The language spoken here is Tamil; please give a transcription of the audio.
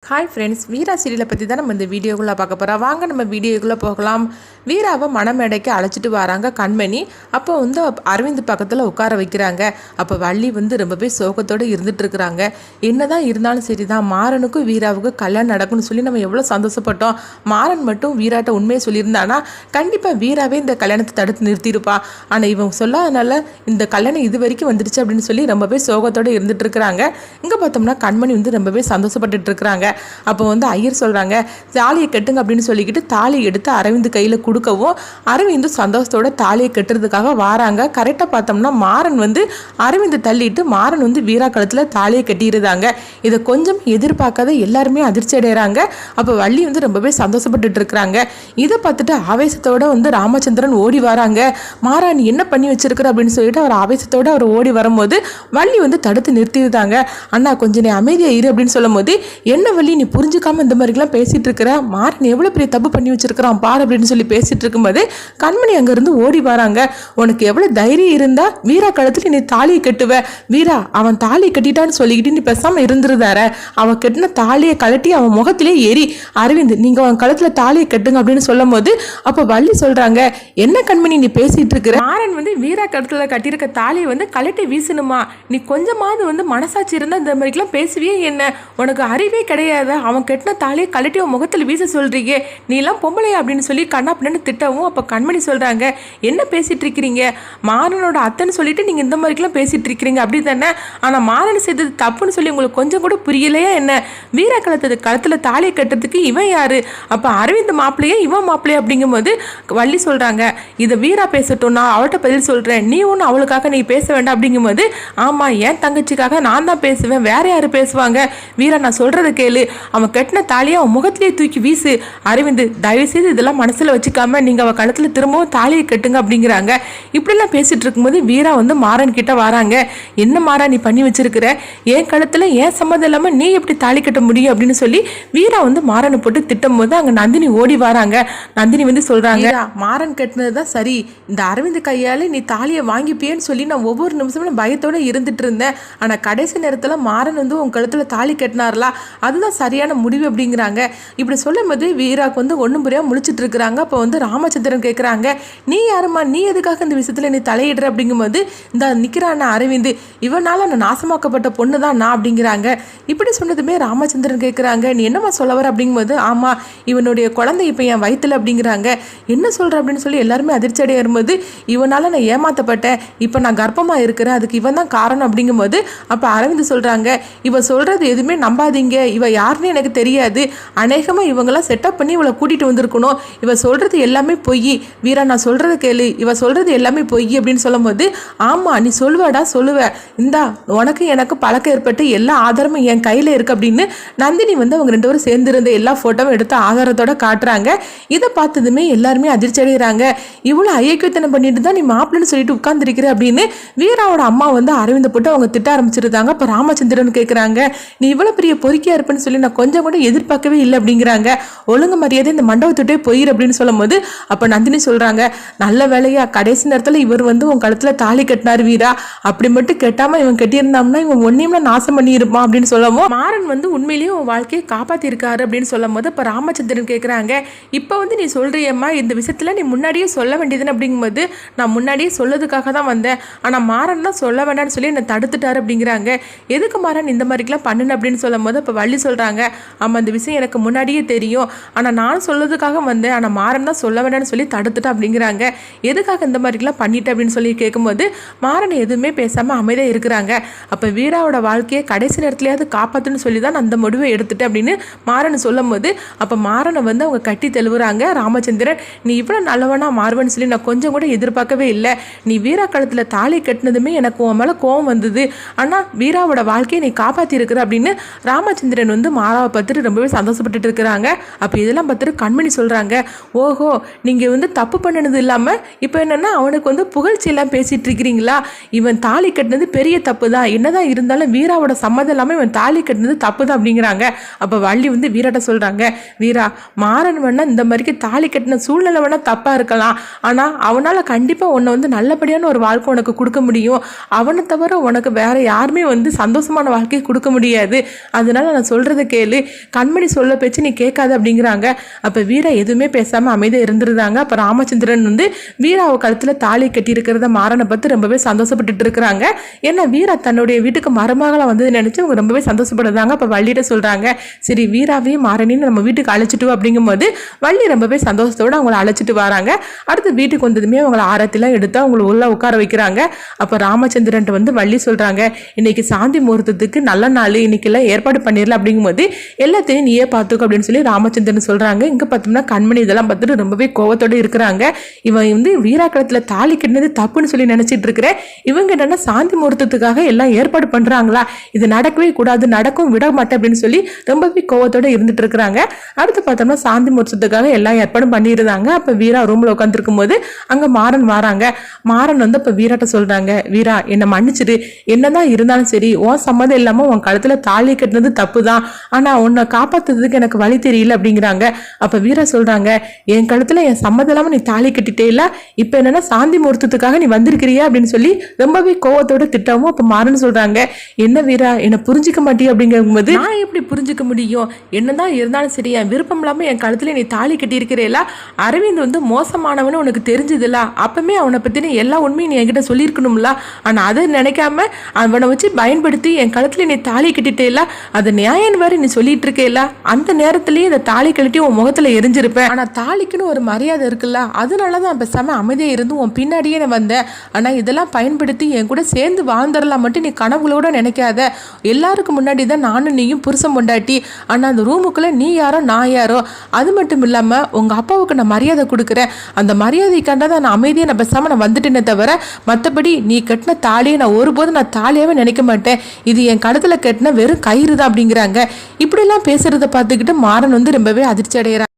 ஹாய் ஃப்ரெண்ட்ஸ், வீரா சீரியலை பற்றி தான் நம்ம இந்த வீடியோக்குள்ளே பார்க்க போகிறோம். வாங்க நம்ம வீடியோக்குள்ளே போகலாம். வீராவை மணமேடைக்கு அழைச்சிட்டு வராங்க கண்மணி. அப்போ அரவிந்த் பக்கத்தில் உட்கார வைக்கிறாங்க. அப்போ வள்ளி ரொம்பவே சோகத்தோடு இருந்துட்டு இருக்கிறாங்க. என்னதான் இருந்தாலும் சரி தான், மாறனுக்கும் வீராவுக்கும் கல்யாணம் நடக்கும்னு சொல்லி நம்ம எவ்வளோ சந்தோஷப்பட்டோம். மாறன் மட்டும் வீராட்ட உண்மையை சொல்லியிருந்தானா கண்டிப்பாக வீராவே இந்த கல்யாணத்தை தடுத்து நிறுத்தியிருப்பா. ஆனால் இவங்க சொல்லாதனால இந்த கல்யாணம் இது வரைக்கும் வந்துடுச்சு அப்படின்னு சொல்லி ரொம்பவே சோகத்தோடு இருந்துட்டு இருக்கிறாங்க. இங்கே பார்த்தோம்னா கண்மணி ரொம்பவே சந்தோஷப்பட்டுட்டு இருக்கிறாங்க. அப்போ ஐயர் சொல்கிறாங்க, தாலியை கட்டுங்க அப்படின்னு சொல்லிக்கிட்டு தாலியை எடுத்து அரவிந்த் கையில் கொடுக்கவும் அரவிந்த் சந்தோஷத்தோட தாலியை கட்டுறதுக்காக வாராங்க. கரெக்டாக பார்த்தோம்னா மாறன் அரவிந்த் தள்ளிட்டு மாறன் வீரா கழுத்தில் தாலியை கட்டிடுறாங்க. இதை கொஞ்சம் எதிர்பார்க்காத எல்லாருமே அதிர்ச்சி அடைகிறாங்க. அப்போ வள்ளி ரொம்பவே சந்தோஷப்பட்டுட்டு இருக்கிறாங்க. இதை பார்த்துட்டு ஆவேசத்தோட ராமச்சந்திரன் ஓடி வராங்க. மாறா நீ என்ன பண்ணி வச்சிருக்கிற அப்படின்னு சொல்லிட்டு அவர் ஆவேசத்தோடு அவர் ஓடி வரும்போது வள்ளி தடுத்து நிறுத்திடுறாங்க. அண்ணா கொஞ்சம் நீ அமைதியாக இரு அப்படின்னு சொல்லும் போது, என்ன வள்ளி நீ புரிஞ்சுக்காம இந்த மாதிரிலாம் பேசிட்டு இருக்கிற, மாறன் எவ்வளோ பெரிய தப்பு பண்ணி வச்சிருக்கிறான் பார் அப்படின்னு சொல்லி பேசிட்டு இருக்கும்போது கண்மணி அங்கேருந்து ஓடி வராங்க. உனக்கு எவ்வளோ தைரியம் இருந்தா வீரா கழுத்துல நீ தாலியை கட்டுவ, வீரா அவன் தாலியை கட்டிட்டான்னு சொல்லிக்கிட்டு நீ பேசாம இருந்துருதார, அவன் கட்டின தாலியை கழட்டி அவன் முகத்திலே ஏறி அரவிந்த் நீங்க அவன் கழுத்துல தாலியை கட்டுங்க அப்படின்னு சொல்லும் போது அப்போ வள்ளி சொல்றாங்க, என்ன கண்மணி நீ பேசிட்டு இருக்கிற, மாறன் வீரா கழுத்துல கட்டியிருக்க தாலியை கழட்டி வீசணுமா, நீ கொஞ்சமாவது மனசாட்சி இருந்தா இந்த மாதிரிலாம் பேசுவியே, என்ன உனக்கு அறிவே கிடையாது, அவன் கட்டின தாலியை கழட்டி அவன் முகத்தில் வீச சொல்றீங்க, நீ எல்லாம் பொம்பளையா அப்படின்னு சொல்லி கண்ணா பின்னு திட்டவும் அப்போ கண்மணி சொல்றாங்க, என்ன பேசிட்டு இருக்கிறீங்க, மாறனோட அத்தைன்னு சொல்லிட்டு நீங்க இந்த மாதிரிலாம் பேசிட்டு இருக்கிறீங்க அப்படி தானே, ஆனால் மாறன் செய்தது தப்புன்னு சொல்லி உங்களுக்கு கொஞ்சம் கூட புரியலையா என்ன, வீரா கழுத்துல தாலியை கட்டுறதுக்கு இவன் யாரு, அப்போ அரவிந்த் மாப்பிள்ளையே இவன் மாப்பிள்ளையே அப்படிங்கும் போது வள்ளி சொல்றாங்க, இதை வீரா பேசட்டும் நான் அவள்கிட்ட பதில் சொல்றேன், நீ ஒன்று அவளுக்காக நீ பேச வேண்டாம் அப்படிங்கும் போது, ஆமா என் தங்கச்சிக்காக நான் தான் பேசுவேன், வேற யாரு பேசுவாங்க, வீரா நான் சொல்றதை கேளு, அவன் கட்டின தாலியை அவன் முகத்திலேயே தூக்கி வீசு, அரவிந்த் தயவுசெய்து இதெல்லாம் மனசுல வச்சுக்காம நீங்க அவ கழுத்துல திரும்பவும் தாலியை கட்டுங்க அப்படிங்கிறாங்க. இப்படிலாம் பேசிட்டு இருக்கும்போது வீரா மாறன் கிட்ட வராங்க. என்ன மாறா நீ பண்ணி வச்சிருக்கிற, என் கழுத்துல ஏன் சம்மதம் இல்லாம நீ எப்படி தாலி கட்ட முடியும் அப்படின்னு சொல்லி வீரா மாறனை போட்டு திட்டும் போது அங்க நந்தினி ஓடி வராங்க. நந்தினி சொல்றாங்க, மாறன் கட்டினதுதான் சரி, இந்த அரவிந்த் கையால நீ தாலியை வாங்கிப்பியேன்னு சொல்லி நான் ஒவ்வொரு நிமிஷமும் பயத்தோட இருந்துட்டு இருந்தேன், ஆனா கடைசி நேரத்துல மாறன் உன் கழுத்துல தாலி கட்டினார்லா அதுதான் சரியான முடிவு அப்படிங்கிறாங்க. இப்படி சொல்லும் போது வீராக்கு ஒன்றும் புரியாம முழிச்சிட்டு இருக்கிறாங்க. அப்போ ராமச்சந்திரன் கேட்குறாங்க, நீ யாருமா, நீ எதுக்காக இந்த விஷயத்துல நீ தலையிடுற அப்படிங்கும்போது, இந்த நிற்கிறான் அரவிந்த், இவனால நான் நாசமாக்கப்பட்ட பொண்ணு தான் நான் அப்படிங்கிறாங்க. இப்படி சொன்னதுமே ராமச்சந்திரன் கேட்குறாங்க, நீ என்னம்மா சொல்ல வர அப்படிங்கும்போது, ஆமா இவனுடைய குழந்தை இப்போ என் வயிற்றுல அப்படிங்கிறாங்க. என்ன சொல்ற அப்படின்னு சொல்லி எல்லாருமே அதிர்ச்சி அடைய வரும்போது, இவனால நான் ஏமாத்தப்பட்டேன், இப்போ நான் கர்ப்பமா இருக்கிறேன், அதுக்கு இவன் தான் காரணம் அப்படிங்கும்போது அப்போ அரவிந்த் சொல்றாங்க, இவ சொல்றது எதுவுமே நம்பாதீங்க, இவ யாருன்னு எனக்கு தெரியாது, அநேகமா இவங்கெல்லாம் செட்டப் பண்ணி இவளை கூட்டிட்டு வந்திருக்கணும், இவ சொல்றது எல்லாமே பொய், வீரா நான் சொல்றது கேளு, இவ சொல்றது எல்லாமே பொய் அப்படின்னு சொல்லும் போது, ஆமா நீ சொல்லுவடா சொல்லுவ, இந்தா உனக்கு எனக்கு பழக்கம் ஏற்பட்டு எல்லா ஆதாரமும் என் கையில இருக்கு அப்படின்னு நந்தினி அவங்க ரெண்டு பேரும் சேர்ந்திருந்த எல்லா போட்டோவும் எடுத்து ஆதாரத்தோட காட்டுறாங்க. இதை பார்த்ததுமே எல்லாருமே அதிர்ச்சி அடைகிறாங்க. இவ்வளவு ஐயக்கியத்தனம் பண்ணிட்டு தான் நீ மாப்பிள்ளைன்னு சொல்லிட்டு உட்கார்ந்துருக்கிற அப்படின்னு வீராவோட அம்மா அரவிந்த் போட்டு அவங்க திட்ட ஆரம்பிச்சிருந்தாங்க. அப்ப ராமச்சந்திரன் கேட்கிறாங்க, நீ இவ்வளவு பெரிய பொறுக்கியா இருப்பேன்னு சொல்லி நான் கொஞ்சம் கூட எதிர்பார்க்கவே இல்லை அப்படிங்கிறாங்க. ஒழுங்கு மரியாதை இந்த மண்டபத்துட்டே போயிரு அப்படின்னு சொல்லும் போது அப்ப நந்தினி சொல்றாங்க, நல்ல வேலையா கடைசி நேரத்துல இவர் உன் கழுத்துல தாலி கட்டினார் வீரா, அப்படி மட்டும் கெட்டாம இவன் கட்டியிருந்தாம்னா இவன் ஒன்னையும் நாசம் பண்ணி இருப்பான் அப்படின்னு சொல்லவும், மாறன் உண்மையிலேயே உன் வாழ்க்கையை காப்பாத்தி இருக்காரு அப்படின்னு சொல்லும் போது இப்ப ராமச்சந்திரன் கேட்கிறாங்க, இப்ப நீ சொல்றியம்மா இந்த விஷயத்துல நீ முன்னாடியே சொல்ல வேண்டியதுன்னு அப்படிங்கும்போது, நான் முன்னாடியே சொல்லதுக்காக தான் வந்தேன், ஆனா மாறன் தான் சொல்ல வேண்டாம்னு சொல்லி என்னை தடுத்துட்டாரு அப்படிங்கிறாங்க. எதுக்கு மாறன் இந்த மாதிரிலாம் பண்ணுன அப்படின்னு சொல்லும் போது இப்ப வள்ளி சொல்றாங்க, ஆமா இந்த விஷயம் எனக்கு முன்னாடியே தெரியும், ஆனா நான் சொல்லதுக்காக வந்தேன், ஆனா மாறன் தான் சொல்ல வேண்டாம்னு சொல்லி தடுத்துட்டா அப்படிங்கிறாங்க. எதுக்காக இந்த மாதிரிலாம் பண்ணிட்டு அப்படின்னு சொல்லி கேட்கும்போது மாறன் எதுவுமே பேசாம அமைதியாக இருக்கிறாங்க. அப்ப வீராவோட வாழ்க்கையை கடைசி நேரத்துலயாவது காப்பாத்துன்னு சொல்லி தான் அந்த முடிவை எடுத்துட்டு அப்படின்னு மாறன் சொல்லும் போது அப்ப மாறனை அவங்க கட்டி தெளிவுறாங்க. ராமச்சந்திரன், நீ இவ்வளவு நல்லவனா மாறுவன்னு சொல்லி நான் கொஞ்சம் கூட எதிர்பார்க்கவே இல்லை, நீ வீரா கழுத்துல தாலி கட்டினதுமே எனக்கு உன் மேல கோவம் வந்தது, ஆனா வீராவோட வாழ்க்கையை நீ காப்பாத்தி இருக்கிற அப்படின்னு ராமச்சந்திரன் மாறாவை பார்த்துட்டு ரொம்பவே சந்தோஷப்பட்டுட்டு இருக்கிறாங்க. அப்ப இதெல்லாம் பார்த்துட்டு கண்மணி சொல்றாங்க, ஓஹோ நீங்க தப்பு பண்ணனது இல்லாம இப்ப என்னன்னா அவனுக்கு புகழ்ச்சி எல்லாம் பேசிட்டு இருக்கிறீங்களா, இவன் தாலி கட்டினது பெரிய தப்பு தான், என்னதான் இருந்தாலும் வீராவோட சம்மதம் இல்லாம இவன் தாலி கட்டினது தப்பு தான் அப்படிங்கிறாங்க. அப்ப வள்ளி வீராட்ட சொல்றாங்க, வீரா மாறன் வேணா இந்த மாதிரி தாலி கட்டின சூழ்நிலை வேணா தப்பா இருக்கலாம், ஆனா அவனால கண்டிப்பா உன்னை நல்லபடியான ஒரு வாழ்க்கை உனக்கு கொடுக்க முடியும், அவனை தவிர உனக்கு வேற யாருமே சந்தோஷமான வாழ்க்கையை கொடுக்க முடியாது, அதனால நான் சொல்றது சொல்கிறத கேளு, கண்மணி சொல்ல பேச்சு நீ கேட்காது அப்படிங்கிறாங்க. அப்போ வீரா எதுவுமே பேசாமல் அமைதியாக இருந்துருந்தாங்க. அப்போ ராமச்சந்திரன் வந்து வீராவை கழுத்தில் தாலி கட்டி இருக்கிறத மாறனை பார்த்து ரொம்பவே சந்தோஷப்பட்டுட்டு இருக்கிறாங்க. ஏன்னா வீரா தன்னுடைய வீட்டுக்கு மருமகளை வந்து நினச்சி அவங்க ரொம்பவே சந்தோஷப்படுறாங்க. அப்போ வள்ளியிட்ட சொல்கிறாங்க, சரி வீராவையும் மாறனையும் நம்ம வீட்டுக்கு அழைச்சிட்டு அப்படிங்கும்போது வள்ளி ரொம்பவே சந்தோஷத்தோடு அவங்கள அழைச்சிட்டு வராங்க. அடுத்து வீட்டுக்கு வந்ததுமே அவங்கள ஆரத்திலாம் எடுத்து அவங்கள உள்ள உட்கார வைக்கிறாங்க. அப்போ ராமச்சந்திரன் வந்து வள்ளி சொல்கிறாங்க, இன்னைக்கு சாந்தி முகூர்த்தத்துக்கு நல்ல நாள், இன்னைக்கெல்லாம் ஏற்பாடு பண்ணிடல அப்படிங்கும்போது எல்லாத்தையும் நீயே பார்த்துக்கோ அப்படின்னு சொல்லி ராமச்சந்திரன் சொல்கிறாங்க. இங்கே பார்த்தோம்னா கண்மணி இதெல்லாம் பார்த்துட்டு ரொம்பவே கோவத்தோடு இருக்கிறாங்க. இவன் வந்து வீராக்கடத்தில் தாலி கட்டினது தப்புன்னு சொல்லி நினச்சிட்டு இருக்கிறேன். இவங்க என்னென்னா சாந்தி முகூர்த்தத்துக்காக எல்லாம் ஏற்பாடு பண்ணுறாங்களா, இது நடக்கவே கூடாது, நடக்கும் விட மாட்டேன் அப்படின்னு சொல்லி ரொம்பவே கோவத்தோடு இருந்துட்டு இருக்கிறாங்க. அடுத்து பார்த்தோம்னா சாந்தி முகூர்த்தத்துக்காக எல்லாம் ஏற்பாடும் பண்ணியிருந்தாங்க. அப்போ வீரா ரூமில் உட்காந்துருக்கும் போது அங்கே மாறன் வராங்க. மாறன் வந்து இப்போ வீராட்ட சொல்கிறாங்க, வீரா என்னை மன்னிச்சிடு, என்னதான் இருந்தாலும் சரி உன் சம்மதம் இல்லாமல் உன் கழுத்தில் தாலி கட்டினது தப்பு தான், ஆனால் உன்னை காப்பாற்றுறதுக்கு எனக்கு வழி தெரியல அப்படிங்கிறாங்க. அப்போ வீரா சொல்கிறாங்க, என் கழுத்தில் என் சம்மதம் இல்லாமல் நீ தாலி கட்டிட்டே இல்லை, இப்போ என்னென்னா சாந்தி முகூர்த்தத்துக்காக நீ வந்திருக்கிறியா அப்படின்னு சொல்லி ரொம்பவே கோவத்தோட திட்டவும். அப்போ மாறன் சொல்கிறாங்க, என்ன வீரா என்னை புரிஞ்சிக்க மாட்டியா அப்படிங்கும்போது, நான் எப்படி புரிஞ்சிக்க முடியும், என்னதான் இருந்தாலும் சரி என் விருப்பம் இல்லாமல் என் கழுத்தில் நீ தாலி கட்டியிருக்கிறேல, அரவிந்த் வந்து மோசமானவனு உனக்கு தெரிஞ்சதில்ல, அப்பவுமே அவனை பற்றின எல்லா உண்மையும் நீ என்கிட்ட சொல்லியிருக்கணும்ல, ஆனால் அதை நினைக்காம அவனை வச்சு பயன்படுத்தி என் கழுத்தில் நீ தாலி கட்டிட்டேல, அது நியாயம் வேறு நீ சொல்லிட்டு இருக்கேல, அந்த நேரத்திலேயே இந்த தாலி கழட்டி உன் முகத்தில் எரிஞ்சிருப்பேன், ஆனால் தாலிக்குன்னு ஒரு மரியாதை இருக்குல்ல, அதனால தான் பேசாம அமைதியாக இருந்து உன் பின்னாடியே நான் வந்தேன், ஆனால் இதெல்லாம் பயன்படுத்தி என் கூட சேர்ந்து வாழ்ந்துடலாம் மட்டும் நீ கனவுகளோட நினைக்காத, எல்லாருக்கும் முன்னாடி தான் நானும் நீயும் புருஷன் பொண்டாட்டி, ஆனால் அந்த ரூமுக்குள்ளே நீ யாரோ நான் யாரோ, அது மட்டும் இல்லாமல் உங்கள் அப்பாவுக்கு நான் மரியாதை கொடுக்குறேன், அந்த மரியாதைக்காண்டா தான் நான் அமைதியாக நான் பேசாமல் நான் வந்துட்டேனே தவிர மற்றபடி நீ கட்டின தாலியை நான் ஒருபோதும் நான் தாலியாகவே நினைக்க மாட்டேன், இது என் கழுத்தில் கட்டின வெறும் கயிறு தான் அப்படிங்கிறாங்க. இப்படிலாம் பேசுகிறத பார்த்துக்கிட்டு மாறன் வந்து ரொம்பவே அதிர்ச்சி அடைகிறாங்க.